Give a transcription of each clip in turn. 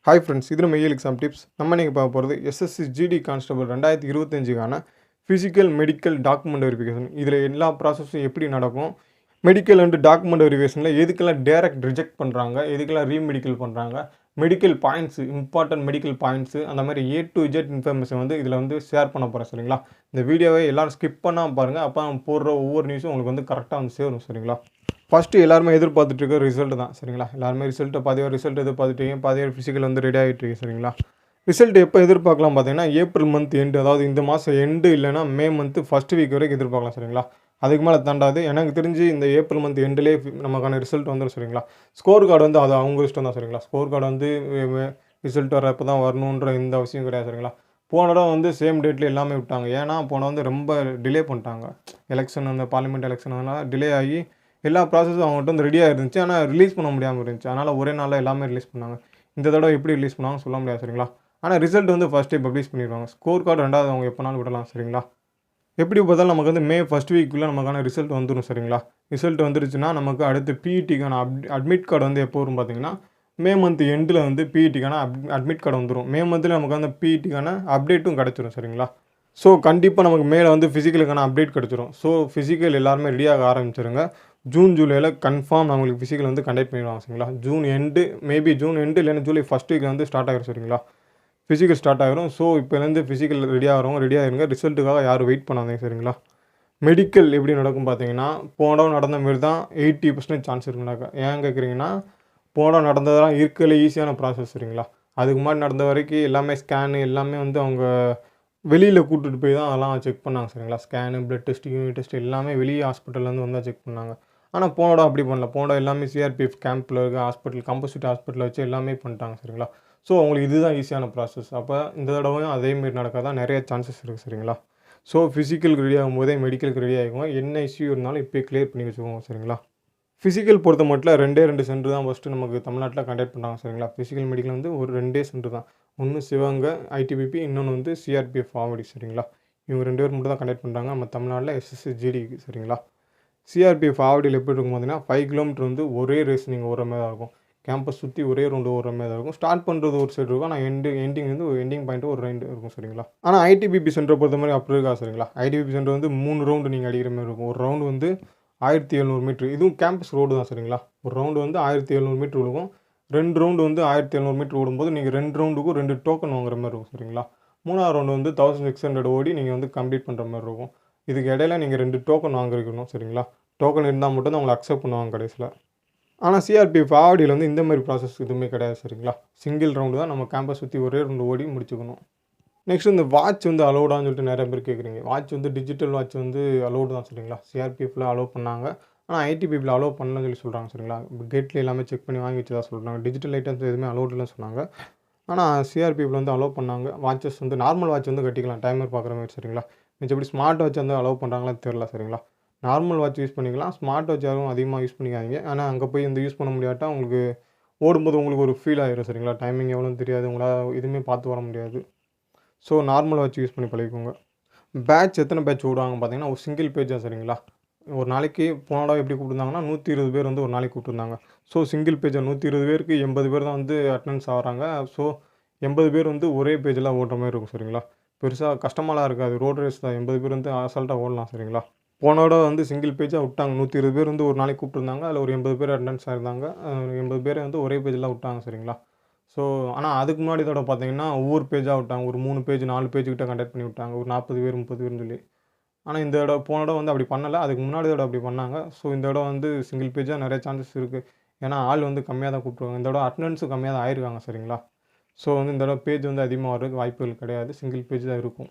Hi friends, இது நம்ம exam tips. நம்ம நீங்கள் பார்க்க போகிறது எஸ்எஸ்சி ஜிடி கான்ஸ்டபிள் 2025க்கான ஃபிசிக்கல் மெடிக்கல் டாக்குமெண்ட் வெரிஃபிகேஷன். இதில் எல்லா ப்ராசஸும் எப்படி நடக்கும், மெடிக்கல் அண்ட் டாக்குமெண்ட் வெரிஃபிகேஷனில் எதுக்கெல்லாம் டேரக்ட் ரிஜெக்ட் பண்ணுறாங்க, எதுக்கெல்லாம் ரீமெடிக்கல் பண்ணுறாங்க, medical points, important medical points, அந்த மாதிரி A to Z இன்ஃபர்மேஷன் வந்து இதில் வந்து ஷேர் பண்ண போகிறேன். சரிங்களா? இந்த வீடியோவை எல்லோரும் ஸ்கிப் பண்ணாமல் பாருங்கள். அப்போ நம்ம போடுற ஒவ்வொரு நியூஸும் உங்களுக்கு வந்து கரெக்டாக வந்து சேரும். சரிங்களா? ஃபஸ்ட்டு எல்லாருமே எதிர்பார்த்துட்டு இருக்க ரிசல்ட் தான். சரிங்களா? எல்லாருமே பாதி ரிசல்ட் எதிர்பார்த்துட்டீங்க, பாதி ஃபிசிக்கல் வந்து ரெடி ஆகிட்டு இருக்கு. சரிங்களா? ரிசல்ட் எப்போ எதிர்பார்க்கலாம் பார்த்தீங்கன்னா, ஏப்ரல் மந்த் எண்டு, அதாவது இந்த மாதம் எண்டு இல்லைனா மே மந்த்து ஃபஸ்ட் வீக் வரைக்கும் எதிர்பார்க்கலாம். சரிங்களா? அதுக்கு மேலே தாண்டாது. எனக்கு தெரிஞ்சு இந்த ஏப்ரல் மந்த் எண்டுலேயே நமக்கான ரிசல்ட் வந்துடும். சரிங்களா? ஸ்கோர் கார்டு வந்து அது அவங்க இஷ்டம் தான். சரிங்களா? ஸ்கோர் கார்டு வந்து ரிசல்ட் வரப்போ தான் வரணுன்ற எந்த அவசியம் கிடையாது. சரிங்களா? போன இடம் வந்து சேம் டேட்டில் எல்லாமே விட்டாங்க. ஏன்னா போன வந்து ரொம்ப டிலே பண்ணிட்டாங்க. எலெக்ஷன், அந்த பார்லிமெண்ட் எலெக்ஷன் அதனால் டிலே ஆகி எல்லா ப்ராசஸும் அவங்ககிட்ட வந்து ரெடியாக இருந்துச்சு. ஆனால் ரிலீஸ் பண்ண முடியாமல் இருந்துச்சு. அதனால் ஒரே நாளில் எல்லாமே ரிலீஸ் பண்ணாங்க. இந்த தடவை எப்படி ரிலீஸ் பண்ணாங்க சொல்ல முடியாது. சரிங்களா? ஆனால் ரிசல்ட் வந்து ஃபஸ்ட்டே பப்ளிஷ் பண்ணிடுவாங்க. ஸ்கோர் கார்டு ரெண்டாவது அவங்க எப்போனாலும் விடலாம். சரிங்களா? எப்படி பார்த்தாலும் நமக்கு வந்து மே ஃபஸ்ட் வீக்குள்ளே நமக்கான ரிசல்ட் வந்துடும். சரிங்களா? ரிசல்ட் வந்துருச்சுன்னா நமக்கு அடுத்து பிஇடிக்கான அட்மிட் கார்டு வந்து எப்போ வரும் பார்த்தீங்கன்னா, மே மந்த் எண்டில் வந்து பிஇடிக்கான அட்மிட் கார்டு வந்துடும். மே மந்தில் நமக்கு வந்து பிஇடிக்கான அப்டேட்டும் கிடச்சிரும். சரிங்களா? ஸோ கண்டிப்பாக நமக்கு மேலே வந்து ஃபிசிக்கலுக்கான அப்டேட் கிடச்சிரும். ஸோ ஃபிசிக்கல் எல்லாருமே ரெடியாக ஆரம்பிச்சிருங்க. ஜூன் ஜூலையில் கன்ஃபார்ம் நம்மளுக்கு ஃபிசிக்கல் வந்து கண்டக்ட் பண்ணிடுவாங்க. சரிங்களா? June end, maybe June end இல்லைன்னா ஜூலை ஃபஸ்ட் வீக்கில் வந்து ஸ்டார்ட் ஆகிடும். சரிங்களா? ஃபிசிக்கல் ஸ்டார்ட் ஆகிரும். ஸோ இப்போலேருந்து ஃபிசிக்கல் ரெடியாக இருங்க. ரிசல்ட்டுக்காக யாரும் வெயிட் பண்ணாதீங்க. சரிங்களா? மெடிக்கல் எப்படி நடக்கும் பார்த்தீங்கன்னா, போன நடந்த மாரி தான் 80% சான்ஸ் இருக்குனாக்கா. ஏன் கேட்குறீங்கன்னா, போன நடந்ததெல்லாம் இருக்கல ஈஸியான ப்ராசஸ். சரிங்களா? அதுக்கு முன்னாடி நடந்த வரைக்கும் எல்லாமே ஸ்கேனு எல்லாமே வந்து அவங்க வெளியில் கூப்பிட்டுட்டு போய் தான் அதெல்லாம் செக் பண்ணாங்க. சரிங்களா? Scan, blood test, unit test எல்லாமே வெளியே ஹாஸ்பிட்டல்லேருந்து வந்தால் செக் பண்ணாங்க. ஆனால் போனோட அப்படி பண்ணல. போனோட எல்லாமே சிஆர்பிஎஃப் கேம்பில் இருக்க ஹாஸ்பிட்டல், கம்போசிட் ஹாஸ்பிட்டலில் வச்சு எல்லாமே பண்ணிட்டாங்க. சரிங்களா? ஸோ அவங்களுக்கு இதுதான் ஈஸியான ப்ராசஸ். அப்போ இந்த தடவையும் அதேமாரி நடக்காதான் நிறைய சான்சஸ் இருக்குது. சரிங்களா? ஸோ ஃபிசிக்கலுக்கு ரெடி ஆகும்போதே மெடிக்கலுக்கு ரெடி ஆகிக்குவோம். என்ன இஷ்யூ இருந்தாலும் இப்போயே கிளியர் பண்ணி வச்சுக்கோங்க. சரிங்களா? ஃபிசிக்கல் பொறுத்த மட்டும் 2 சென்டர் தான் ஃபஸ்ட்டு நமக்கு தமிழ்நாட்டில் கண்டக்ட் பண்ணுறாங்க. சரிங்களா? ஃபிசிக்கல் மெடிக்கல் வந்து ஒரு 2 சென்டர் தான். ஒன்று சிவகங்கை ஐடிபிபி, இன்னொன்று வந்து சிஆர்பிஎஃப் ஆவடி. சரிங்களா? இவங்க 2 பேர் மட்டும் தான் கண்டக்ட் பண்ணுறாங்க நம்ம தமிழ்நாட்டில் எஸ்எஸ்சி ஜிடிக்கு. சரிங்களா? சிஆர்பிஎஃப் ஆவடியில் எப்படி இருக்கும் பார்த்தீங்கன்னா, 5 கிலோமீட்டர் வந்து ஒரே ரேஸ் நீங்கள் ஓடுற மாதிரி தான் இருக்கும். கேம்பஸ் சுற்றி ஒரே ரவுண்டு ஓடுற மாதிரி தான் இருக்கும். ஸ்டார்ட் பண்ணுறது ஒரு சைடு இருக்கும். ஆனால் எண்டிங் வந்து ஒரு எண்டிங் பாயிண்ட் ஒரு ரவுண்டு இருக்கும். சரிங்களா? ஆனால் ஐடிபிபி சென்டரை பொறுத்த மாதிரி அப்படி இருக்கா. சரிங்களா? ஐடிபிபி சென்டர் வந்து 3 ரவுண்டு நீங்கள் அடிக்கிற மாதிரி இருக்கும். ஒரு ரவுண்டு வந்து 1700 மீட்ரு. இதுவும் கேம்பஸ் ரோடு தான். சரிங்களா? ஒரு ரவுண்டு வந்து 1700 மீட்ரு இருக்கும். 2 ரவுண்டு வந்து 1700 மீட்ரு ஓடும்போது நீங்கள் 2 ரவுண்டுக்கும் 2 டோக்கன் வாங்குற மாதிரி இருக்கும். சரிங்களா? 3ஆவது ரவுண்டு வந்து 1600 ஓடி நீங்கள் வந்து கம்ப்ளீட் பண்ணுற மாதிரி இருக்கும். இதுக்கு இடையில நீங்கள் 2 டோக்கன் வாங்கிருக்கணும். சரிங்களா? டோக்கன் இருந்தால் மட்டும் தான் உங்களை அக்செப்ட் பண்ணுவாங்க கடைசியில். ஆனால் சிஆர்பிஎஃப் ஆவடியில் வந்து இந்த மாதிரி ப்ராசஸ் எதுவுமே கிடையாது. சரிங்களா? சிங்கிள் ரவுண்டு தான். நம்ம கேம்பஸ் சுற்றி ஒரே ரவுண்டு ஓடி முடிச்சுக்கணும். நெக்ஸ்ட் இந்த வாட்ச் வந்து அலோடான்னு சொல்லிட்டு நிறைய பேர் கேட்குறீங்க. வாட்ச் வந்து டிஜிட்டல் வாட்ச் வந்து அலோடு தான். சரிங்களா? சிஆர்பிஎஃப்பில் அலோவ் பண்ணாங்க. ஆனால் ஐடிபிபியில் அலோவ் பண்ணலன்னு சொல்லி சொல்கிறாங்க. சரிங்களா? கேட்டில் எல்லாமே செக் பண்ணி வாங்கி வச்சு தான் சொல்கிறாங்க. டிஜிட்டல் ஐட்டம்ஸ் எதுவுமே அலோடு இல்லைன்னு சொன்னாங்க. ஆனால் சிஆர்பிஎஃப்பில் வந்து அலோவ் பண்ணாங்க. வாட்சஸ் வந்து நார்மல் வாட்ச் வந்து கட்டிக்கலாம், டைமர் பார்க்குற மாதிரி. சரிங்களா? மிச்சப்படி ஸ்மார்ட் வாட்ச் வந்து அலோவ் பண்ணுறாங்களான்னு தெரில. சரிங்களா? நார்மல் வாட்ச் யூஸ் பண்ணிக்கலாம். ஸ்மார்ட் வாட்ச் யாரும் அதிகமாக யூஸ் பண்ணிக்காதீங்க. ஆனால் அங்கே போய் வந்து யூஸ் பண்ண முடியாட்டா உங்களுக்கு ஓடும்போது உங்களுக்கு ஒரு ஃபீல் ஆகிடும். சரிங்களா? டைமிங் எவ்வளோன்னு தெரியாது, உங்களால் எதுவுமே பார்த்து வர முடியாது. ஸோ நார்மல் வாட்ச் யூஸ் பண்ணி பழகிக்கோங்க. பேட்ச் எத்தனை பேட்ச் விடுவாங்க பார்த்தீங்கன்னா, ஒரு சிங்கிள் பேஜ் தான். சரிங்களா? ஒரு நாளைக்கு போன தடவை எப்படி கூப்பிட்டுருந்தாங்கன்னா 120 பேர் வந்து ஒரு நாளைக்கு கூப்பிட்டுருந்தாங்க. ஸோ சிங்கிள் பேஜை 120 பேருக்கு 80 பேர் தான் வந்து அட்டெண்டன்ஸ் ஆகிறாங்க. ஸோ 80 பேர் வந்து ஒரே பேஜில் ஓடுற மாதிரி இருக்கும். சரிங்களா? பெருசாக கஷ்டமாலாம் இருக்காது. ரோட் ரேஸ் தான். 80 பேர் வந்து அசால்ட்டாக ஓடலாம். சரிங்களா? போன தடவை வந்து சிங்கிள் பேஜாக விட்டாங்க. 120 பேர் வந்து ஒரு நாளைக்கு கூப்பிட்டுருந்தாங்க. அதில் ஒரு 80 பேர் அட்டெண்டன்ஸ் ஆயிருந்தாங்க. 80 பேரை வந்து ஒரே பேஜில் விட்டாங்க. சரிங்களா? ஸோ ஆனால் அதுக்கு முன்னாடி தடவை பார்த்தீங்கன்னா ஒவ்வொரு பேஜாக விட்டாங்க. ஒரு 3 பேஜ் 4 பேஜுக்கிட்ட கண்டக்ட் பண்ணி விட்டாங்க. ஒரு 40 பேர் 30 பேர்னு சொல்லி. ஆனால் இந்த தடவை போன தடவை வந்து அப்படி பண்ணலை. அதுக்கு முன்னாடி தடவை அப்படி பண்ணாங்க. ஸோ இந்த தடவை வந்து சிங்கிள் பேஜாக நிறைய சான்சஸ் இருக்குது. ஏன்னா ஆள் வந்து கம்மியாக தான் கூப்பிட்ருவாங்க. இந்த தடவை அட்டெண்டன்ஸும் கம்மியாக தான் ஆயிருக்காங்க. சரிங்களா? ஸோ வந்து இந்த தடவை பேஜ் வந்து அதிகமாக வர்றதுக்கு வாய்ப்புகள் கிடையாது. சிங்கிள் பேஜ் தான் இருக்கும்.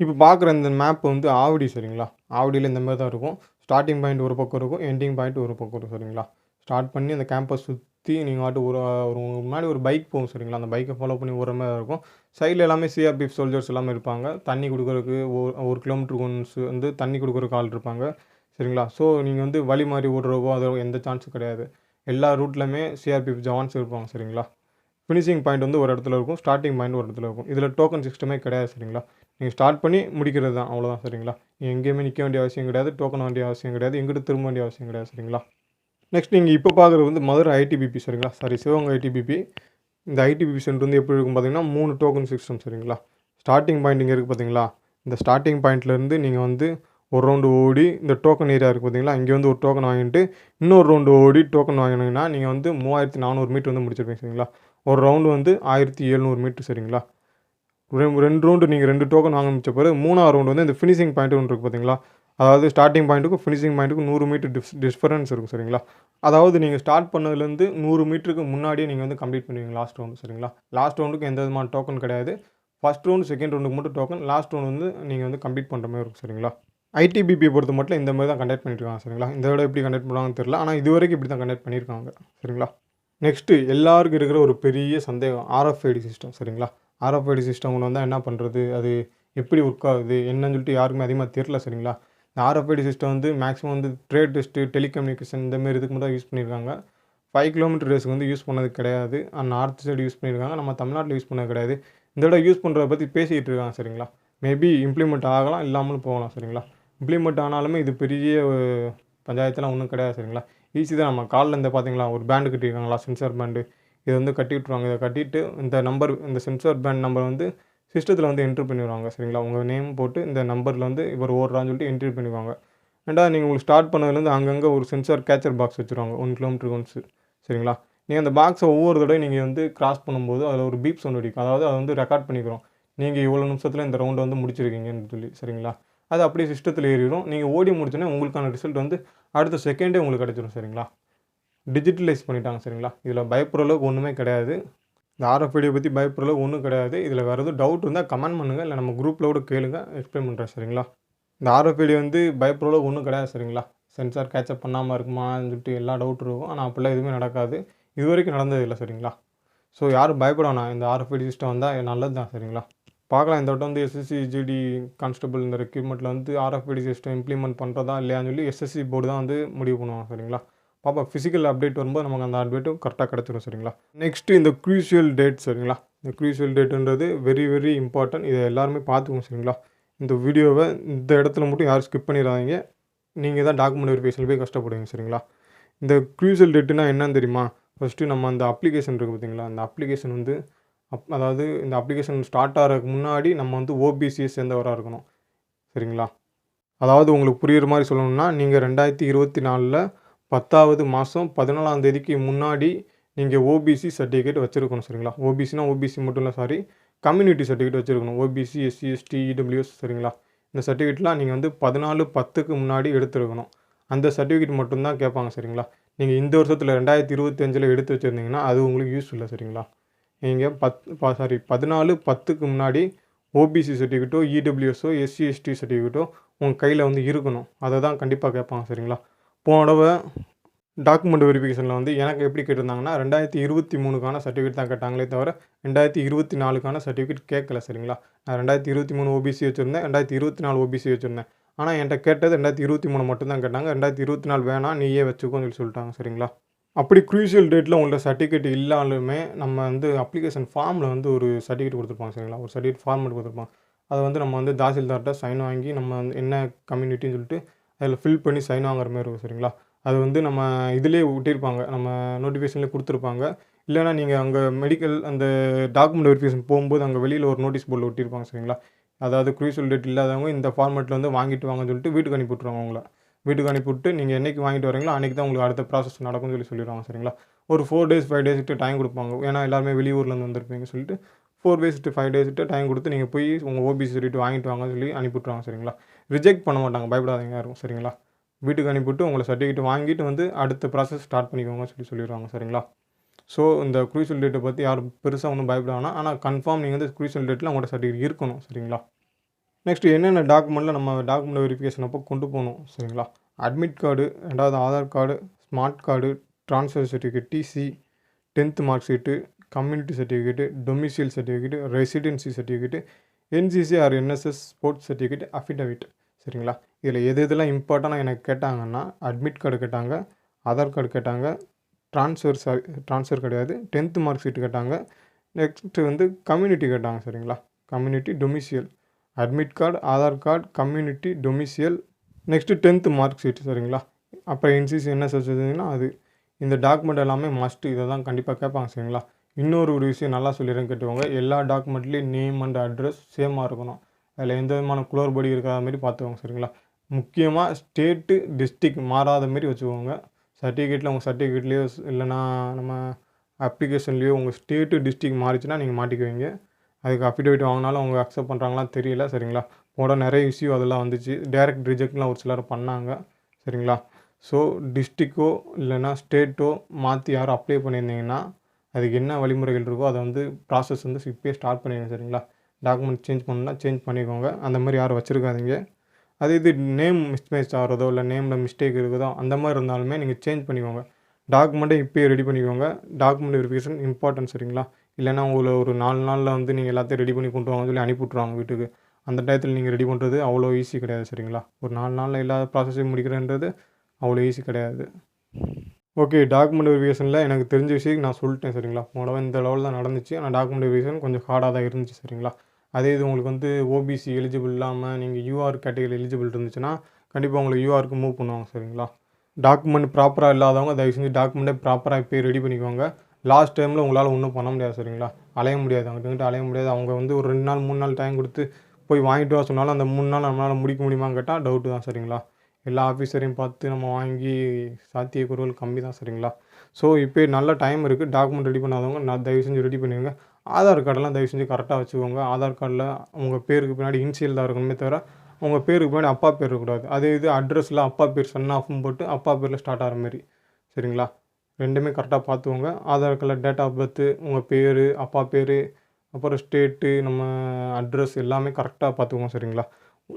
இப்போ பார்க்குற இந்த மேப் வந்து ஆவடி. சரிங்களா? ஆவடியில் இந்த மாதிரி தான் இருக்கும். ஸ்டார்டிங் பாயிண்ட் ஒரு பக்கம் இருக்கும், எண்டிங் பாயிண்ட் ஒரு பக்கம் இருக்கும். சரிங்களா? ஸ்டார்ட் பண்ணி அந்த கேம்பஸ் சுற்றி நீங்கள் வாட்டு ஒரு முன்னாடி ஒரு பைக் போகும். சரிங்களா? அந்த பைக்கை ஃபாலோ பண்ணி ஓடுற மாதிரி இருக்கும். சைடில் எல்லாமே சிஆர்பிஎஃப் சோல்ஜர்ஸ் எல்லாமே இருப்பாங்க. தண்ணி கொடுக்குறதுக்கு ஒரு கிலோமீட்டருக்கு ஒன்ஸ் வந்து தண்ணி கொடுக்குறதுக்கு ஆள் இருப்பாங்க. சரிங்களா? ஸோ நீங்கள் வந்து வழி மாதிரி ஓடுறவோ அது எந்த சான்ஸும் கிடையாது. எல்லா ரூட்லையுமே சிஆர்பிஎஃப் ஜவான்ஸ் இருப்பாங்க. சரிங்களா? ஃபினிஷிங் பாயிண்ட் வந்து ஒரு இடத்துல இருக்கும், ஸ்டார்டிங் பாயிண்ட் ஒரு இடத்துல இருக்கும். இதில் டோக்கன் சிஸ்டமே கிடையாது. சரிங்களா? நீங்கள் ஸ்டார்ட் பண்ணி முடிக்கிறது தான், அவ்வளோதான். சரிங்களா? எங்கேயுமே நிற்க வேண்டிய அவசியம் கிடையாது, டோக்கன் வேண்டிய அவசியம் கிடையாது, எங்கிட்ட திரும்ப வேண்டிய அவசியம் கிடையாது. சரிங்களா? நெக்ஸ்ட் நீங்கள் இப்போ பார்க்குறது வந்து மதுரை ஐடிபிபி. சரிங்களா? சிவகங்கை ஐடிபிபி. இந்த ஐடிபிபி சென்டர் வந்து எப்படி இருக்கும் பார்த்தீங்கன்னா 3 டோக்கன் சிஸ்டம் சரிங்களா. ஸ்டார்ட்டிங் பாயிண்ட் இங்கே இருக்குது பார்த்தீங்களா. இந்த ஸ்டார்ட்டிங் பாயிண்ட்லேருந்து நீங்கள் வந்து ஒரு ரவுண்டு ஓடி இந்த டோக்கன் ஏரியா இருக்குது பார்த்தீங்களா. இங்கே வந்து ஒரு டோக்கன் வாங்கிட்டு இன்னொரு ரவுண்டு ஓடி டோக்கன் வாங்கினீங்கன்னா நீங்கள் வந்து 3400 மீட்டர் வந்து முடிச்சிருப்பீங்க சரிங்களா. ஒரு ரவுண்டு வந்து 1700 மீட்டர் சரிங்களா. 2 ரவுண்டு நீங்கள் 2 டோக்கன் வாங்க முடிச்ச பிறகு 3ஆவது ரவுண்டு வந்து இந்த ஃபினிஷிங் பாயிண்ட் ஒன்று இருக்குது பார்த்தீங்களா. அதாவது ஸ்டார்ட்டிங் பாயிண்ட்டுக்கும் ஃபினிஷிங் பாயிண்ட்டுக்கும் 100 மீட்டர் டிஃபரன்ஸ் இருக்கும் சரிங்களா. அதாவது நீங்கள் ஸ்டார்ட் பண்ணதுலேருந்து 100 மீட்டருக்கு முன்னாடியே நீங்கள் வந்து கம்ப்ளீட் பண்ணுவீங்க லாஸ்ட் ரவுண்டு சரிங்களா. லாஸ்ட் ரவுண்டுக்கு எந்த விதமான டோக்கன் கிடையாது. ஃபஸ்ட் ரவுண்டு செகண்ட் ரவுண்டுக்கு மட்டும் டோக்கன், லாஸ்ட் ரவுண்டு வந்து நீங்கள் வந்து கம்ப்ளீட் பண்ணுற மாதிரி இருக்கும் சரிங்களா. ஐடிபிபி பொறுத்த மட்டும் இந்த மாதிரி தான் கண்டக்ட் பண்ணியிருக்காங்க சரிங்களா. இந்த விட எப்படி கண்டக்ட் பண்ணுவாங்கன்னு தெரியல, ஆனால் இது வரைக்கும் இப்படி தான் கண்டக்ட் பண்ணியிருக்காங்க சரிங்களா. நெக்ஸ்ட்டு எல்லாருக்கும் இருக்கிற ஒரு பெரிய சந்தேகம் RFID சிஸ்டம் சரிங்களா. RFID சிஸ்டம் ஒன்று வந்தால் என்ன பண்ணுறது, அது எப்படி ஒர்க் ஆகுது என்னன்னு சொல்லிட்டு யாருக்குமே அதிகமாக தெரியல சரிங்களா. இந்த RFID சிஸ்டம் வந்து மேக்ஸிமம் வந்து ட்ரேட் டெஸ்ட்டு, டெலிகம்யூனிகேஷன் இந்தமாரி இதுக்கு மட்டும் யூஸ் பண்ணியிருக்காங்க. 5 கிலோமீட்டர் ரேஸுக்கு வந்து யூஸ் பண்ணது கிடையாது. நார்த் சைடு யூஸ் பண்ணியிருக்காங்க, நம்ம தமிழ்நாட்டில் யூஸ் பண்ணது கிடையாது. இந்த விட யூஸ் பண்ணுறத பற்றி பேசிக்கிட்டு இருக்காங்க சரிங்களா. மேபி இம்ப்ளிமெண்ட் ஆகலாம், இல்லாமலும் போகலாம் சரிங்களா. இம்ப்ளிமெண்ட் ஆனாலுமே இது பெரிய பஞ்சாயத்துலாம் ஒன்றும் கிடையாது சரிங்களா. ஈஸி தான். நம்ம காலில் இந்த பார்த்தீங்களா ஒரு பேண்டு கட்டியிருக்காங்களா, சென்சார் பேண்டு, இதை வந்து கட்டி விட்ருவாங்க. இதை கட்டிட்டு இந்த நம்பர், இந்த சென்சார் பேண்ட் நம்பர் வந்து சிஸ்டத்தில் வந்து என்ட்ரு பண்ணிடுவாங்க சரிங்களா. உங்கள் நேம் போட்டு இந்த நம்பரில் வந்து இவர் ஓடுறான்னு சொல்லிட்டு என்ட்ரி பண்ணிடுவாங்க. ரெண்டாவது நீங்கள் உங்களுக்கு ஸ்டார்ட் பண்ணதுலேருந்து அங்கங்கே ஒரு சென்சார் கேச்சர் பாக்ஸ் வச்சுருவாங்க 1 கிலோமீட்டருக்கு ஒன்ஸு சரிங்களா. நீங்கள் அந்த பாக்ஸை ஒவ்வொரு தடவை நீங்கள் வந்து கிராஸ் பண்ணும்போது அதில் ஒரு பீப் சவுண்ட் அடிக்கும். அதாவது அதை வந்து ரெக்கார்ட் பண்ணிக்கிறோம், நீங்கள் இவ்வளோ நிமிஷத்தில் இந்த ரவுண்டை வந்து முடிச்சிருக்கீங்கன்னு சொல்லி சரிங்களா. அது அப்படியே சிஸ்டத்தில் ஏறிடும். நீங்கள் ஓடி முடிச்சோன்னே உங்களுக்கான ரிசல்ட் வந்து அடுத்த செகண்டே உங்களுக்கு கிடச்சிடும் சரிங்களா. டிஜிட்டலைஸ் பண்ணிட்டாங்க சரிங்களா. இதில் பயப்படுற அளவுக்கு ஒன்றுமே கிடையாது. இந்த RFID பற்றி பயப்படுற அளவுக்கு ஒன்றும் கிடையாது. இதில் வேறு எதுவும் டவுட் இருந்தால் கமெண்ட் பண்ணுங்கள், இல்லை நம்ம குரூப்பில் கூட கேளுங்க, எக்ஸ்பிளைன் பண்ணுறேன் சரிங்களா. இந்த RFID வந்து பயப்படுற அளவுக்கு ஒன்றும் கிடையாது சரிங்களா. சென்சார் கேட்சப் பண்ணாமல் இருக்குமான்னு சொல்லிட்டு எல்லா டவுட் இருக்கும், ஆனால் அப்படிலாம் எதுவுமே நடக்காது. இது வரைக்கும் நடந்தது இல்லை சரிங்களா. ஸோ யாரும் பயப்பட வேணாம். இந்த RFID சிஸ்டம் வந்தால் நல்லது தான் சரிங்களா. பார்க்கலாம் இந்த வட்டம் வந்து SSC GD கான்ஸ்டபிள் இந்த ரெக்ரூட்மெண்ட்டில் வந்து RFID சிஸ்டம் இம்ப்ளிமெண்ட் பண்ணுறதா இல்லையான்னு சொல்லி SSC போர்டு தான் வந்து முடிவு பண்ணுவாங்க சரிங்களா. பாப்பா ஃபிசிக்கல் அப்டேட் வரும்போது நமக்கு அந்த அப்டேட்டும் கரெக்டாக கிடச்சிடும் சரிங்களா. நெக்ஸ்ட்டு இந்த க்ரூஷியல் டேட் சரிங்களா. இந்த க்ரூஷியல் டேட்டுன்றது வெரி வெரி இம்பார்ட்டன்ட். இதை எல்லாருமே பார்த்துக்கோங்க சரிங்களா. இந்த வீடியோவை இந்த இடத்துல மட்டும் யாரும் ஸ்கிப் பண்ணிடாதீங்க. நீங்கள் தான் டாக்குமெண்ட் வெரிஃபிகேஷனில் போய் கஷ்டப்படுவீங்க சரிங்களா. இந்த க்ரூஷியல் டேட்டுனா என்னன்னு தெரியுமா? ஃபஸ்ட்டு நம்ம அந்த அப்ளிகேஷன் இருக்குது பார்த்தீங்களா, அந்த அப்ளிகேஷன் வந்து அதாவது இந்த அப்ளிகேஷன் ஸ்டார்ட் ஆகிறதுக்கு முன்னாடி நம்ம வந்து OBCயை சேர்ந்தவராக இருக்கணும் சரிங்களா. அதாவது உங்களுக்கு புரிகிற மாதிரி சொல்லணும்னா, நீங்கள் 2024 10வது மாதம் 14ஆம் தேதிக்கு முன்னாடி நீங்கள் OBC சர்டிஃபிகேட் வச்சுருக்கணும் சரிங்களா. OBCனா OBC மட்டும் இல்லை, சாரி, கம்யூனிட்டி சர்டிஃபிகேட் வச்சுருக்கணும். OBC, SC, ST, EWS சரிங்களா. இந்த சர்டிஃபிகேட்லாம் நீங்கள் வந்து 14/10க்கு முன்னாடி எடுத்துருக்கணும். அந்த சர்டிஃபிகேட் மட்டும்தான் கேட்பாங்க சரிங்களா. நீங்கள் இந்த வருஷத்தில் 2025 எடுத்து வச்சுருந்தீங்கன்னா அது உங்களுக்கு யூஸ் இல்லை சரிங்களா. நீங்கள் 14/10க்கு முன்னாடி OBC சர்டிஃபிகேட்டோ, EWSஓ, SC, ST சர்டிஃபிகேட்டோ உங்கள் கையில் வந்து இருக்கணும். அதை தான் கண்டிப்பாக கேட்பாங்க சரிங்களா. போன தடவை டாக்குமெண்ட் வெரிஃபிகேஷனில் வந்து எனக்கு எப்படி கேட்டிருந்தாங்கன்னா 2023க்கான சர்டிஃபிகேட் தான் கேட்டாங்களே தவிர 2024க்கான சர்டிஃபிகேட் கேட்கல சரிங்களா. நான் 2023 OBC வச்சுருந்தேன், 2024 OBC வச்சுருந்தேன். ஆனால் என்கிட்ட கேட்டது 2023 மட்டும்தான் கேட்டாங்க. 2024 வேணாம், நீயே வச்சுக்கோன்னு சொல்லிட்டாங்க சரிங்களா. அப்படி க்ரூஷியல் டேட்டில் உங்கள்ட்ட சர்டிஃபிகேட் இல்லாலுமே நம்ம வந்து அப்ளிகேஷன் ஃபார்மில் வந்து ஒரு சர்டிஃபிகேட் கொடுத்துருப்பாங்க சரிங்களா. ஒரு சர்டிஃபிகேட் ஃபார்மெட் கொடுத்துருப்பாங்க. அதை வந்து நம்ம வந்து தாசில்தார்கிட்ட சைன் வாங்கி நம்ம வந்து என்ன கம்யூனிட்டின்னு சொல்லிட்டு அதில் ஃபில் பண்ணி சைன் வாங்குற மாதிரி இருக்கும் சரிங்களா. அது வந்து நம்ம இதிலே ஒட்டியிருப்பாங்க, நம்ம நோட்டிஃபிகேஷன்லேயே கொடுத்துருப்பாங்க. இல்லைனா நீங்கள் அங்கே மெடிக்கல் அந்த டாக்குமெண்ட் வெரிஃபிகேஷன் போகும்போது அங்கே வெளியில் ஒரு நோட்டீஸ் போர்டில் ஒட்டியிருப்பாங்க சரிங்களா. அதாவது க்ரூஷியல் டேட் இல்லாதவங்க இந்த ஃபார்மெட்டில் வந்து வாங்கிட்டு வாங்கன்னு சொல்லிட்டு வீட்டுக்கு அனுப்பி விட்ருவாங்க. உங்களை வீட்டுக்கு அனுப்பிவிட்டு நீங்கள் என்றைக்கு வாங்கிட்டு வரீங்களோ அன்றைக்கி தான் உங்களுக்கு அடுத்த ப்ராசஸ் நடக்கும்னு சொல்லிடுவாங்க சரிங்களா. ஒரு 4 days 5 days டைம் கொடுப்பாங்க. ஏன்னா எல்லாருமே வெளியூர்லேருந்து வந்திருப்பீங்க சொல்லிட்டு 4 days to 5 days டைம் கொடுத்து நீங்கள் போய் உங்கள் OBC சர்டிஃபிகேட் வாங்கிட்டு வாங்கன்னு சொல்லி அனுப்பிவிட்ருவாங்க சரிங்களா. ரிஜெக்ட் பண்ண மாட்டாங்க, பயப்படாதீங்க யாரும் சரிங்களா. வீட்டுக்கு அனுப்பிவிட்டு உங்களை சர்டிஃபிகேட் வாங்கிட்டு வந்து அடுத்த ப்ராசஸ் ஸ்டார்ட் பண்ணிக்கோங்க சொல்லிடுவாங்க சரிங்களா. ஸோ இந்த க்ரூஷியல் டேட்டை பற்றி யாரும் பெருசாக ஒன்றும் பயப்பட வேணாம். ஆனால் கன்ஃபார்ம் நீங்கள் வந்து க்ரூஷியல் டேட்டில் உங்களோட சர்டிஃபிகேட் இருக்கணும் சரிங்களா. நெக்ஸ்ட்டு என்னென்ன டாக்குமெண்ட்டில் நம்ம டாக்குமெண்ட் வெரிஃபிகேஷன் அப்போ கொண்டு போகணும் சரிங்களா. அட்மிட் கார்டு, ரெண்டாவது Aadhaar card, smart card, transfer certificate, TC, 10th mark sheet, community certificate, domicile certificate, residency certificate, NCC or NSS sports certificate, affidavit சரிங்களா. இதில் எதெல்லாம் இம்பார்ட்டண்டாக எனக்கு கேட்டாங்கன்னா அட்மிட் கார்டு கேட்டாங்க, ஆதார் கார்டு கேட்டாங்க, ட்ரான்ஸ்ஃபர் கிடையாது, 10th மார்க் ஷீட்டு கேட்டாங்க. நெக்ஸ்ட்டு வந்து கம்யூனிட்டி கேட்டாங்க சரிங்களா. Community, domicile, admit card, Aadhaar card, community, domicile, next 10th mark sheet சரிங்களா. அப்புறம் NCC NSS இருந்ததுன்னா அது. இந்த டாக்குமெண்ட் எல்லாமே மஸ்ட்டு, இதை தான் கண்டிப்பாக கேட்பாங்க சரிங்களா. இன்னொரு ஒரு விஷயம் நல்லா சொல்லிடுறேன் கேட்டுக்கோங்க. எல்லா டாக்குமெண்ட்லேயும் நேம் அண்ட் அட்ரஸ் சேமாக இருக்கணும். அதில் எந்த விதமான குளறுபடி இருக்காத மாரி பார்த்துக்கோங்க சரிங்களா. முக்கியமாக ஸ்டேட்டு, டிஸ்ட்ரிக்ட் மாறாத மாரி வச்சுக்கோங்க. சர்டிஃபிகேட்டில் உங்கள் சர்டிஃபிகேட்லேயோ இல்லைனா நம்ம அப்ளிகேஷன்லேயோ உங்கள் ஸ்டேட்டு, டிஸ்ட்ரிக்ட் மாறிச்சுன்னா நீங்கள் மாட்டிக்குவீங்க. அதுக்கு அஃபிடவிட் வாங்கினாலும் அவங்க அக்செப்ட் பண்ணுறாங்களான்னு தெரியல சரிங்களா. போட நிறைய இஷ்யூ அதெல்லாம் வந்துச்சு. டைரக்ட் ரிஜெக்ட்லாம் ஒரு சிலர் பண்ணாங்க சரிங்களா. ஸோ டிஸ்ட்ரிக்கோ இல்லைனா ஸ்டேட்டோ மாற்றி யாரும் அப்ளை பண்ணியிருந்தீங்கன்னா அதுக்கு என்ன வழிமுறைகள் இருக்கோ அதை வந்து ப்ராசஸ் வந்து இப்போயே ஸ்டார்ட் பண்ணிடுங்க சரிங்களா. டாக்குமெண்ட் சேஞ்ச் பண்ணணும்னா சேஞ்ச் பண்ணிக்கோங்க. அந்த மாதிரி யாரும் வச்சுருக்காதீங்க. அது இது நேம் மிஸ்மேட்ச் ஆகிறதோ இல்லை நேமில் மிஸ்டேக் இருக்குதோ அந்த மாதிரி இருந்தாலுமே நீங்கள் சேஞ்ச் பண்ணிக்கோங்க. டாக்குமெண்ட்டை இப்போயே ரெடி பண்ணிக்கோங்க. டாக்குமெண்ட் வெரிஃபிகேஷன் இம்பார்ட்டன்ட் சரிங்களா. இல்லைனா உங்களை ஒரு 4 நாளில் வந்து நீங்கள் எல்லாத்தையும் ரெடி பண்ணி கொண்டு வாங்கன்னு சொல்லி அனுப்பி விட்ருவாங்க வீட்டுக்கு. அந்த டயத்தில் நீங்கள் ரெடி பண்ணுறது அவ்வளோ ஈஸி கிடையாது சரிங்களா. ஒரு 4 நாளில் எல்லா ப்ராசஸையும் முடிக்கிறன்றது அவ்வளோ ஈஸி கிடையாது. ஓகே, டாக்குமெண்ட் வெரிஃபிகேஷனில் எனக்கு தெரிஞ்ச விஷயம் நான் சொல்லிட்டேன் சரிங்களா. போன இந்த லெவலில் தான் நடந்துச்சு. ஆனால் டாக்குமெண்ட் வெரிஃபிகேஷன் கொஞ்சம் ஹார்டாக தான் இருந்துச்சு சரிங்களா. அதே இது உங்களுக்கு வந்து ஓபிசி எலிஜிபிள் இல்லாமல் நீங்கள் யூஆர் கேட்டகரி எலிஜிபிள் இருந்துச்சுன்னா கண்டிப்பாக உங்களுக்கு யூஆருக்கு மூவ் பண்ணுவாங்க சரிங்களா. டாக்குமெண்ட் ப்ராப்பராக இல்லாதவங்க தயவு செஞ்சு டாக்குமெண்ட்டே ப்ராப்பராக இப்போ ரெடி பண்ணிக்கோங்க. லாஸ்ட் டைமில் உங்களால் ஒன்றும் பண்ண முடியாது சரிங்களா. அலைய முடியாது, அங்கிட்டு அலைய முடியாது. அவங்க வந்து ஒரு 2 நாள் 3 நாள் டைம் கொடுத்து போய் வாங்கிட்டு வர சொன்னாலும் அந்த 3 நாள் நம்மளால் முடிக்க முடியுமான்னு கேட்டால் டவுட்டு தான் சரிங்களா. எல்லா ஆஃபீஸரையும் பார்த்து நம்ம வாங்கி சாத்தியக்கூறுகள் கம்மி தான் சரிங்களா. ஸோ இப்போ நல்ல டைம் இருக்குது. டாக்குமெண்ட் ரெடி பண்ணாதவங்க நான் தயவு செஞ்சு ரெடி பண்ணிடுங்க. ஆதார் கார்டெல்லாம் தயவு செஞ்சு கரெக்டாக வச்சுக்கோங்க. ஆதார் கார்டில் உங்கள் பேருக்கு பின்னாடி இனிஷியல் தான் இருக்கணுமே தவிர உங்கள் பேருக்கு பின்னாடி அப்பா பேர் இருக்கக்கூடாது. அதே இது அட்ரஸில் அப்பா பேர் சன் ஆஃப்னு போட்டு அப்பா பேரில் ஸ்டார்ட் ஆகிற மாதிரி சரிங்களா. ரெண்டுமே கரெக்டாக பார்த்துக்கோங்க. ஆதார் கார்டில் டேட் ஆஃப் பர்த்து, உங்கள் பேர், அப்பா பேர், அப்புறம் ஸ்டேட்டு, நம்ம அட்ரஸ் எல்லாமே கரெக்டாக பார்த்துக்கோங்க சரிங்களா.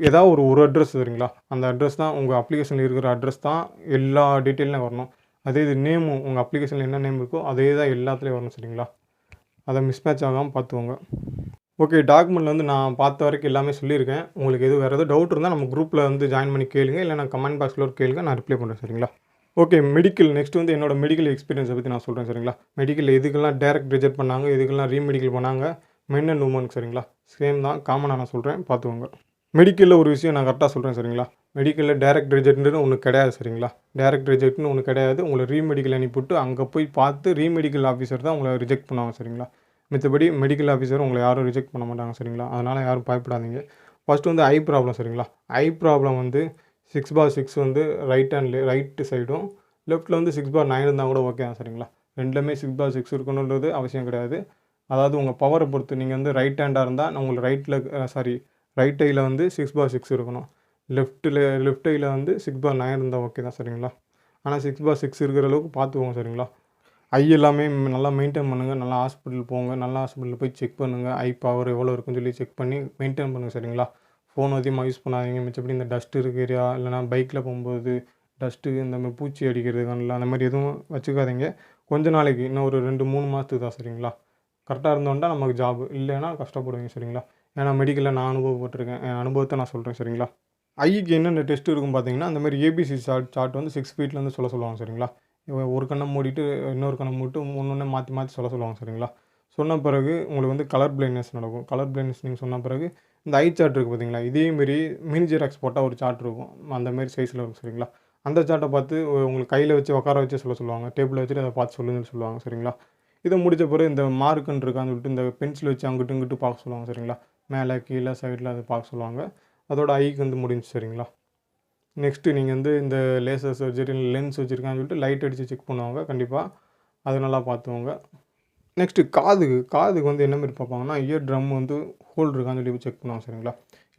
ஏதாவது ஒரு அட்ரஸ் சரிங்களா. அந்த அட்ரஸ் தான் உங்கள் அப்ளிகேஷனில் இருக்கிற அட்ரஸ் தான் எல்லா டீட்டெயிலும் வரணும். அதே இது நேமும் உங்கள் அப்ளிகேஷனில் என்ன நேம் இருக்கோ அதே தான் எல்லாத்துலேயும் வரணும் சரிங்களா. அதை மிஸ்மேட்ச் ஆகாமல் பார்த்துக்கோங்க. ஓகே, டாக்குமெண்ட்டில் வந்து நான் பார்த்த வரைக்கும் எல்லாமே சொல்லியிருக்கேன். உங்களுக்கு வேறு எதுவும் டவுட் இருந்தால் நம்ம குரூப்பில் வந்து ஜாயின் பண்ணி கேளுங்க. இல்லை நான் கமெண்ட் பாக்ஸில் ஒரு கேளுங்க, நான் ரிப்ளை பண்ணுறேன் சரிங்களா. ஓகே, மெடிக்கல் நெக்ஸ்ட் வந்து என்னோட மெடிக்கல் எக்ஸ்பீரியன்ஸை பற்றி நான் சொல்கிறேன் சரிங்களா. மெடிக்கல் எதுக்கெல்லாம் டைரக்ட் ரிஜெக்ட் பண்ணாங்க, எதுக்கெல்லாம் ரீமெடிக்கல் பண்ணாங்க, மென் அண்ட் உமனுக்கு சரிங்களா. சேம் தான், காமனாக நான் சொல்கிறேன் பார்த்துக்கோங்க. மெடிக்கலில் ஒரு விஷயம் நான் கரெக்டாக சொல்கிறேன் சரிங்களா. மெடிக்கலில் டைரக்ட் ரிஜெக்ட்னு ஒன்று கிடையாது சரிங்களா. டைரக்ட் ரிஜெக்ட்னு ஒன்று கிடையாது. உங்களை ரீமெடிக்கல் அனுப்பிவிட்டு அங்கே போய் பார்த்து ரீமெடிக்கல் ஆஃபீஸர் தான் உங்களை ரிஜெக்ட் பண்ணுவாங்க சரிங்களா. மித்தபடி மெடிக்கல் ஆஃபீஸர் உங்களை யாரும் ரிஜெக்ட் பண்ண மாட்டாங்க சரிங்களா. அதனால் யாரும் பயப்படாதீங்க. ஃபஸ்ட்டு வந்து ஐ ப்ராப்ளம் சரிங்களா. ஐ ப்ராப்ளம் வந்து 6/6 வந்து ரைட்டு சைடும், லெஃப்ட்டில் வந்து 6/9 இருந்தால் கூட ஓகே தான் சரிங்களா. ரெண்டுலேயுமே 6/6 இருக்கணுன்றது அவசியம் கிடையாது. அதாவது உங்கள் பவரை பொறுத்து நீங்கள் வந்து ரைட் ஹேண்டாக இருந்தால் நான் உங்களுக்கு ரைட் ஐயில் வந்து 6/6 இருக்கணும். லெஃப்ட் ஐயில் வந்து 6/9 இருந்தால் ஓகே தான் சரிங்களா. ஆனால் 6/6 இருக்கிற அளவுக்கு பார்த்துக்கோங்க சரிங்களா. ஐ எல்லாமே நல்லா மெயின்டைன் பண்ணுங்கள். நல்லா ஹாஸ்பிட்டல் போங்க. நல்லா ஹாஸ்பிட்டலில் போய் செக் பண்ணுங்கள். ஐ பவர் எவ்வளோ இருக்குன்னு சொல்லி செக் பண்ணி மெயின்டைன் பண்ணுங்கள் சரிங்களா. ஃபோன் அதிகமாக யூஸ் பண்ணாதீங்க. மிச்சப்படி இந்த டஸ்ட் இருக்க ஏரியா இல்லைனா பைக்கில் போகும்போது டஸ்ட்டு இந்த மாதிரி பூச்சி அடிக்கிறது கண்ணில் அந்த மாதிரி எதுவும் வச்சுக்காதீங்க. கொஞ்ச நாளைக்கு இன்னும் ஒரு 2-3 மாதத்துக்கு தான் சரிங்களா. கரெக்டாக இருந்தோன்னா நமக்கு ஜாப், இல்லைன்னா கஷ்டப்படுவீங்க சரிங்களா. ஏன்னா மெடிக்கலில் நான் அனுபவப்பட்டிருக்கேன். என் அனுபவத்தை நான் சொல்கிறேன் சரிங்களா. ஐக்கு என்னென்ன டெஸ்ட் இருக்கும் பார்த்தீங்கன்னா, அந்த மாதிரி ஏபிசி சார்ட் வந்து 6 ஃபீட்லேருந்து சொல்லுவாங்க சரிங்களா. ஒரு கண்ணை மூடிட்டு இன்னொரு கண்ணை மூடிட்டு ஒன்று மாற்றி மாற்றி சொல்லுவாங்க சரிங்களா. சொன்ன பிறகு உங்களுக்கு வந்து கலர் பிளைண்ட்னஸ் நடக்கும். கலர் பிளைண்ட்னஸ் நீங்கள் சொன்ன பிறகு இந்த ஐ சார்ட் இருக்குது பார்த்தீங்களா, இதேமாரி மினி ஜெராக்ஸ் போட்டால் ஒரு சார்ட் இருக்கும். அந்தமாரி சைஸில் இருக்கும் சரிங்களா. அந்த சார்ட்டை பார்த்து உங்களுக்கு கையில் வச்சு உட்கார வச்சு சொல்லுவாங்க. டேபிளில் வச்சுட்டு அதை பார்த்து சொல்லுங்கன்னு சொல்லுவாங்க சரிங்களா. இதை முடித்த பிறகு இந்த மார்க்குன்னு இருக்கான்னு சொல்லிட்டு இந்த பென்சில் வச்சு அங்கிட்டு இங்கிட்டு பார்க்க சொல்லுவாங்க சரிங்களா. மேலே கீழே சைடில் அதை பார்க்க சொல்லுவாங்க. அதோட ஐக்கு வந்து முடிஞ்சு சரிங்களா. நெக்ஸ்ட்டு நீங்கள் வந்து இந்த லேசர் சர்ஜரி லென்ஸ் வச்சுருக்கான்னு சொல்லிட்டு லைட் அடித்து செக் பண்ணுவாங்க கண்டிப்பாக. அது நல்லா பார்த்துக்கோங்க. நெக்ஸ்ட்டு காதுக்கு வந்து என்ன மாதிரி பார்ப்பாங்கன்னா, இயர் ட்ரம் வந்து ஹோல் இருக்கான்னு சொல்லி செக் பண்ணுவாங்க சரிங்களா.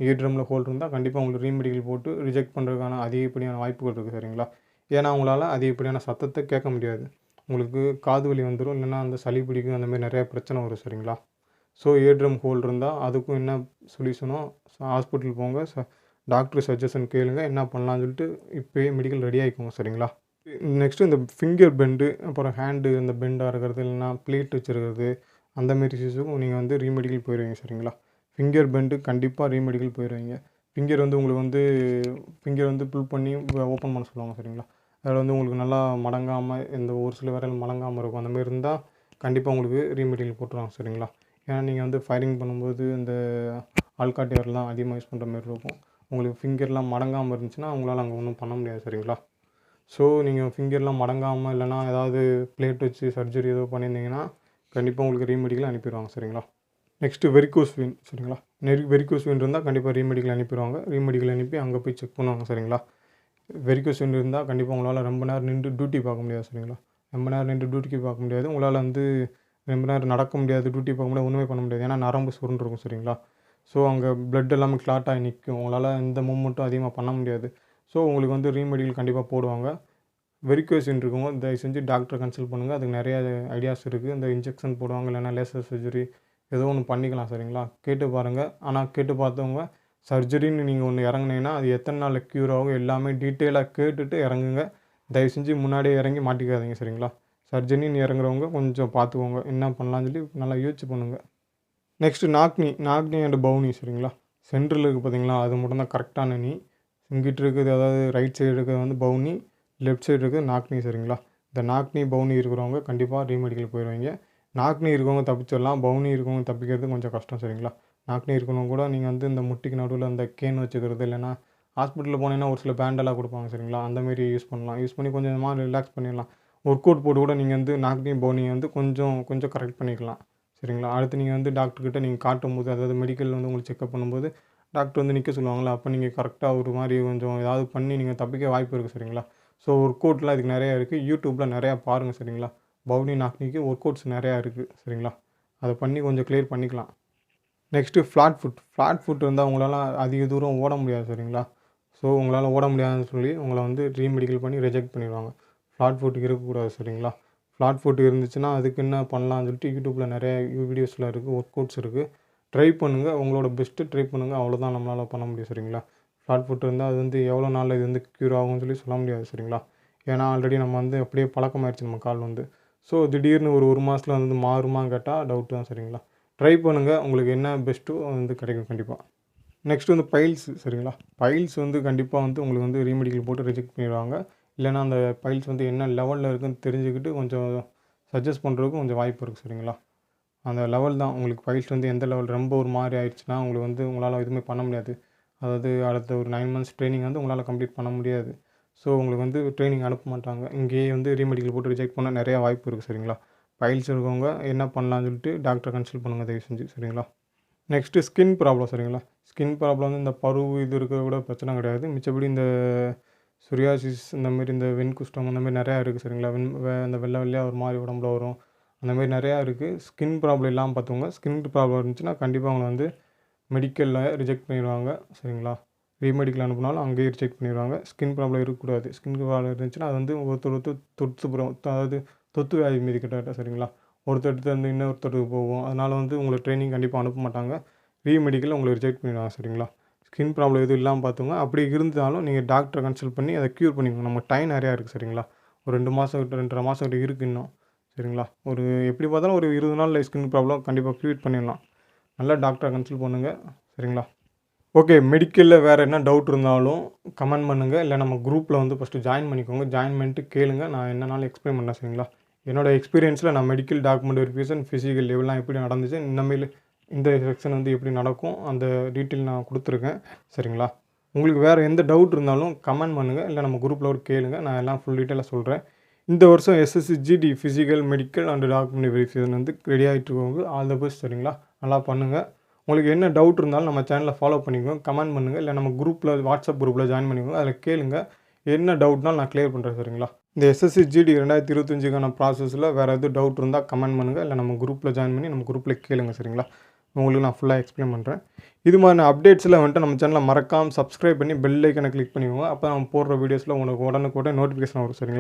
இயர் ட்ரம்மில் ஹோல் இருந்தால் கண்டிப்பாக உங்களுக்கு ரீமெடிக்கல் போட்டு ரிஜெக்ட் பண்ணுறதுக்கான அதிகப்படியான வாய்ப்புகள் இருக்குது சரிங்களா. ஏன்னா உங்களால் அதிகப்படியான சத்தத்தை கேட்க முடியாது. உங்களுக்கு காது வலி வந்துடும், இல்லைன்னா அந்த சளி பிடிக்கும், அந்த மாதிரி நிறையா பிரச்சனை வரும் சரிங்களா. ஸோ இயர் ட்ரம் ஹோல் இருந்தால் அதுக்கும் என்ன சொல்யூஷனோ ஹாஸ்பிட்டல் போங்க, டாக்டர் சஜஷன் கேளுங்க, என்ன பண்ணலான்னு சொல்லிட்டு இப்போயே மெடிக்கல் ரெடி ஆகிக்கோங்க சரிங்களா. நெக்ஸ்ட்டு இந்த ஃபிங்கர் பெண்டு, அப்புறம் ஹேண்டு இந்த பெண்டாக இருக்கிறது, இல்லைனா பிளேட் வச்சுருக்கிறது, அந்தமாரி இஷ்யூஸுக்கும் நீங்கள் வந்து ரீமெடிக்கல் போயிடுவீங்க சரிங்களா. ஃபிங்கர் பெண்டு கண்டிப்பாக ரீமெடிக்கல் போயிடுவீங்க. ஃபிங்கர் வந்து உங்களுக்கு வந்து ஃபிங்கர் வந்து புல் பண்ணி ஓப்பன் பண்ண சொல்லுவாங்க சரிங்களா. அதில் வந்து உங்களுக்கு நல்லா மடங்காமல், இந்த ஒரு சில விரல் மடங்காமல் இருக்கும். அந்தமாரி இருந்தால் கண்டிப்பாக உங்களுக்கு ரீமெடிக்கல் போட்டுருவாங்க சரிங்களா. ஏன்னா நீங்கள் வந்து ஃபயரிங் பண்ணும்போது இந்த ஆள்காட்டி விரல்லாம் அதிகமாக யூஸ் பண்ணுற மாதிரி இருக்கும். உங்களுக்கு ஃபிங்கர்லாம் மடங்காமல் இருந்துச்சுன்னா உங்களால் அங்கே ஒன்றும் பண்ண முடியாது சரிங்களா. ஸோ நீங்கள் ஃபிங்கர்லாம் மடங்காமல், இல்லைனா ஏதாவது பிளேட் வச்சு சர்ஜரி ஏதோ பண்ணியிருந்தீங்கன்னா கண்டிப்பாக உங்களுக்கு ரீமெடிக்கல் அனுப்பிடுவாங்க சரிங்களா. நெக்ஸ்ட்டு வெரிகோஸ் வெயின் சரிங்களா. வெரிகோஸ் வெயின் இருந்தால் கண்டிப்பாக ரீமெடிக்கல் அனுப்பிடுவாங்க. ரீமெடிக்கல் அனுப்பி அங்கே போய் செக் பண்ணுவாங்க சரிங்களா. வெரிகோஸ் வெயின் இருந்தால் கண்டிப்பாக உங்களால் ரொம்ப நேரம் நின்று டியூட்டி பார்க்க முடியாது சரிங்களா. ரொம்ப நேரம் நின்று டியூட்டி பார்க்க முடியாது. உங்களால் வந்து ரொம்ப நேரம் நடக்க முடியாது, டியூட்டி பார்க்க முடியாது, ஒன்றுமே பண்ண முடியாது. ஏன்னா நரம்பு சுருண்டிருக்கும் சரிங்களா. ஸோ அங்கே பிளட் எல்லாமே கிளாட் ஆகி நிற்கும். உங்களால் எந்த மூவ்மெண்ட்டும் அதிகமாக பண்ண முடியாது. ஸோ உங்களுக்கு வந்து ரீமெடிக்கல் கண்டிப்பாக போடுவாங்க. வெரிகோஸ் வெயின் இருக்கவங்க தயவு செஞ்சு டாக்டரை கன்சல்ட் பண்ணுங்கள். அதுக்கு நிறைய ஐடியாஸ் இருக்குது. இந்த இன்ஜெக்ஷன் போடுவாங்க, இல்லைனா லேசர் சர்ஜரி ஏதோ ஒன்று பண்ணிக்கலாம் சரிங்களா. கேட்டு பாருங்கள். ஆனால் கேட்டு பார்த்தவங்க சர்ஜரின்னு நீங்கள் ஒன்று இறங்குனீங்கன்னா அது எத்தனை நாளில் க்யூர் ஆகும் எல்லாமே டீட்டெயிலாக கேட்டுட்டு இறங்குங்க. தயவு செஞ்சு முன்னாடியே இறங்கி மாட்டிக்காதீங்க சரிங்களா. சர்ஜரின்னு இறங்குறவங்க கொஞ்சம் பார்த்துக்கோங்க, என்ன பண்ணலான்னு சொல்லி நல்லா யோசிச்சு பண்ணுங்கள். நெக்ஸ்ட்டு நாக்னி அண்ட் பவுனி சரிங்களா. சென்ட்ரல் இருக்குது பார்த்தீங்களா, அது மட்டும் தான் கரெக்டான நீ. இங்கிட்டு இருக்குது, அதாவது ரைட் சைடு இருக்கிறது வந்து பவுனி, லெஃப்ட் சைடு இருக்குது நாக்னி சரிங்களா. இந்த நாக்னி பவுனி இருக்கிறவங்க கண்டிப்பாக ரீமெடிக்கல் போயிடுவீங்க. நாக்னி இருக்கவங்க தப்பிச்சிடலாம், பவுனி இருக்கவங்க தப்பிக்கிறது கொஞ்சம் கஷ்டம் சரிங்களா. நாக்னி இருக்கவங்க கூட நீங்கள் வந்து இந்த முட்டிக்கு நடுவில் அந்த கேன் வச்சுக்கிறது, இல்லைனா ஹாஸ்பிட்டலில் போனீங்கன்னா ஒரு சில பேண்டெல்லாம் கொடுப்பாங்க சரிங்களா. அந்தமாரி யூஸ் பண்ணலாம். யூஸ் பண்ணி கொஞ்சமாக ரிலாக்ஸ் பண்ணிடலாம். ஒர்க் அவுட் போட்டு கூட நீங்கள் வந்து நாக்னி பவுனியை வந்து கொஞ்சம் கரெக்ட் பண்ணிக்கலாம் சரிங்களா. அடுத்து நீங்கள் வந்து டாக்டர்கிட்ட நீங்கள் காட்டும்போது, அதாவது மெடிக்கல் வந்து உங்களுக்கு செக்அப் பண்ணும்போது டாக்டர் வந்து நிற்க சொல்லுவாங்களா, அப்போ நீங்கள் கரெக்டாக ஒரு மாதிரி கொஞ்சம் ஏதாவது பண்ணி நீங்கள் தப்பிக்க வாய்ப்பு இருக்குது சரிங்களா. ஸோ ஒர்க் அவுட்லாம் இதுக்கு நிறையா இருக்குது. யூடியூப்பில் நிறையா பாருங்கள் சரிங்களா. பவுனி நாக்னிக்கு ஒர்க் அவுட்ஸ் நிறையா இருக்குது சரிங்களா. அதை பண்ணி கொஞ்சம் கிளியர் பண்ணிக்கலாம். நெக்ஸ்ட்டு ஃப்ளாட் ஃபுட் இருந்தால் உங்களால் அதிக தூரம் ஓட முடியாது சரிங்களா. ஸோ உங்களால் ஓட முடியாதுன்னு சொல்லி உங்களை வந்து ரீமெடிக்கல் பண்ணி ரிஜெக்ட் பண்ணிடுவாங்க. ஃப்ளாட் ஃபுட் இருக்கக்கூடாது சரிங்களா. ஃப்ளாட் ஃபுட் இருந்துச்சுன்னா அதுக்கு என்ன பண்ணலாம்னு சொல்லிட்டு யூடியூப்பில் நிறைய வீடியோஸில் இருக்குது, ஒர்க் அவுட்ஸ் இருக்குது. ட்ரை பண்ணுங்கள், உங்களோட பெஸ்ட்டு ட்ரை பண்ணுங்கள். அவ்வளோதான் நம்மளால் பண்ண முடியும் சரிங்களா. ஃப்ளாட் ஃபுட் இருந்தால் அது வந்து எவ்வளோ நாளில் இது வந்து க்யூர் ஆகும்னு சொல்லி சொல்ல முடியாது சரிங்களா. ஏன்னா ஆல்ரெடி நம்ம வந்து அப்படியே பழக்கமாகிடுச்சு நம்ம கால் வந்து. ஸோ திடீர்னு ஒரு மாதத்தில் வந்து மாறுமான்னு கேட்டால் டவுட்டு தான் சரிங்களா. ட்ரை பண்ணுங்கள், உங்களுக்கு என்ன பெஸ்ட்டோ வந்து கிடைக்கும் கண்டிப்பாக. நெக்ஸ்ட் வந்து பைல்ஸ் சரிங்களா. பைல்ஸ் வந்து கண்டிப்பாக வந்து உங்களுக்கு வந்து ரீமெடிக்கல் போட்டு ரிஜெக்ட் பண்ணிடுவாங்க. இல்லைனா அந்த பைல்ஸ் வந்து என்ன லெவலில் இருக்குதுன்னு தெரிஞ்சுக்கிட்டு கொஞ்சம் சஜஸ்ட் பண்ணுறதுக்கு கொஞ்சம் வாய்ப்பு இருக்குது சரிங்களா. அந்த லெவல் தான் உங்களுக்கு பைல்ஸ் வந்து எந்த லெவல் ரொம்ப ஒரு மாதிரி ஆயிடுச்சுன்னா உங்களுக்கு வந்து உங்களால் எதுவுமே பண்ண முடியாது. அதாவது அடுத்த ஒரு 9 months ட்ரைனிங் வந்து உங்களால் கம்ப்ளீட் பண்ண முடியாது. ஸோ உங்களுக்கு வந்து ட்ரைனிங் அனுப்ப மாட்டாங்க. இங்கேயே வந்து ரீமெடிக்கல் போட்டு ரிஜெக்ட் பண்ண நிறையா வாய்ப்பு இருக்குது சரிங்களா. பைல்ஸ் இருக்கவங்க என்ன பண்ணலான்னு சொல்லிட்டு டாக்டரை கன்சல்ட் பண்ணுங்கள் தயவு செஞ்சு சரிங்களா. நெக்ஸ்ட்டு ஸ்கின் ப்ராப்ளம் சரிங்களா. ஸ்கின் ப்ராப்ளம் வந்து இந்த பரு இது இருக்கிற கூட பிரச்சனை கிடையாது. மிச்சப்படி இந்த சொரியாசிஸ் இந்தமாரி இந்த வெண்குஷ்டம் அந்தமாரி நிறையா இருக்குது சரிங்களா. இந்த வெள்ளை வெள்ளையாக ஒரு மாதிரி உடம்புல வரும், அந்தமாரி நிறையா இருக்குது. ஸ்கின் ப்ராப்ளம் இல்லாமல் பார்த்துக்கோங்க. ஸ்கின் ப்ராப்ளம் இருந்துச்சுன்னா கண்டிப்பாக அவங்கள வந்து மெடிக்கலில் ரிஜெக்ட் பண்ணிடுவாங்க சரிங்களா. ரீமெடிக்கல் அனுப்புனாலும் அங்கேயே ரிஜெக்ட் பண்ணிடுவாங்க. ஸ்கின் ப்ராப்ளம் இருக்கக்கூடாது. ஸ்கின் ப்ராப்ளம் இருந்துச்சுன்னா அது வந்து ஒருத்தர் அதாவது தொத்து வியாதி மீதி கிட்ட சரிங்களா. ஒருத்தருக்கு வந்து இன்னொருத்தருக்கு போகும். அதனால் வந்து உங்களுக்கு ட்ரைனிங் கண்டிப்பாக அனுப்ப மாட்டாங்க. ரீமெடிக்கலில் உங்களை ரிஜெக்ட் பண்ணிடுவாங்க சரிங்களா. ஸ்கின் ப்ராப்ளம் எதுவும் இல்லாமல் பார்த்துங்க. அப்படி இருந்தாலும் நீங்கள் டாக்டரை கன்சல்ட் பண்ணி அதை க்யூர் பண்ணிக்கணும். நம்ம டைம் நிறையா இருக்குது சரிங்களா. ஒரு 2 மாதம் 2.5 மாதம் கிட்ட இருக்குது இன்னும் சரிங்களா. ஒரு எப்படி பார்த்தாலும் ஒரு 20 நாளில் ஸ்கின் ப்ராப்ளம் கண்டிப்பாக க்யூர் பண்ணிடலாம். நல்லா டாக்டரை கன்சல்ட் பண்ணுங்கள் சரிங்களா. ஓகே, மெடிக்கலில் வேறு என்ன டவுட் இருந்தாலும் கமெண்ட் பண்ணுங்கள். இல்லை நம்ம குரூப்பில் வந்து ஃபஸ்ட்டு ஜாயின் பண்ணிக்கோங்க. ஜாயின் பண்ணிட்டு கேளுங்க, நான் என்னனாலும் எக்ஸ்பிளைன் பண்ணேன் சரிங்களா. என்னோடய எக்ஸ்பீரியன்ஸில் நான் மெடிக்கல் டாக்குமெண்ட் வெரிஃபிகேஷன், ஃபிசிக்கல் லெவல்லாம் எப்படி நடந்துச்சு, இந்தமாரி இந்த செக்ஷன் வந்து எப்படி நடக்கும், அந்த டீட்டெயில் நான் கொடுத்துருக்கேன் சரிங்களா. உங்களுக்கு வேறு எந்த டவுட் இருந்தாலும் கமெண்ட் பண்ணுங்கள், இல்லை நம்ம குரூப்பில் ஒரு கேளுங்க, நான் எல்லாம் ஃபுல் டீட்டெயிலாக சொல்கிறேன். இந்த வருஷம் SSC GD physical medical and document verification வந்து ரெடி ஆகிட்டு இருக்கவங்க ஆல் த பெஸ்ட் சரிங்களா. நல்லா பண்ணுங்கள். உங்களுக்கு என்ன டவுட் இருந்தாலும் நம்ம சேனலை ஃபாலோ பண்ணிக்கோங்க, கமெண்ட் பண்ணுங்கள், இல்லை நம்ம குரூப்பில் வாட்ஸ்அப் குரூப்பில் ஜாயின் பண்ணிக்கோங்க. அதில் கேளுங்க, என்ன டவுட்னாலும் நான் கிளியர் பண்ணுறேன் சரிங்களா. இந்த எஸ்எஸ்சி ஜிடி 2025க்கான ப்ராசஸில் வேறு எதுவும் டவுட் இருந்தால் கமெண்ட் பண்ணுங்கள், இல்லை நம்ம குரூப்பில் ஜாயின் பண்ணி நம்ம குரூப்பில் கேளுங்க சரிங்களா. உங்களுக்கு நான் ஃபுல்லாக எக்ஸ்பிளைன் பண்ணுறேன். இது மாதிரி அப்டேட்ஸில் வந்துட்டு நம்ம சேனலை மறக்காமல் சப்ஸ்கிரைப் பண்ணி பெல் ஐக்கனை கிளிக் பண்ணிக்கோங்க. அப்போ நம்ம போடுற வீடியோஸில் உங்களுக்கு உடனுக்குடன் நோட்டிஃபிகேஷன் வரும் சரிங்களா.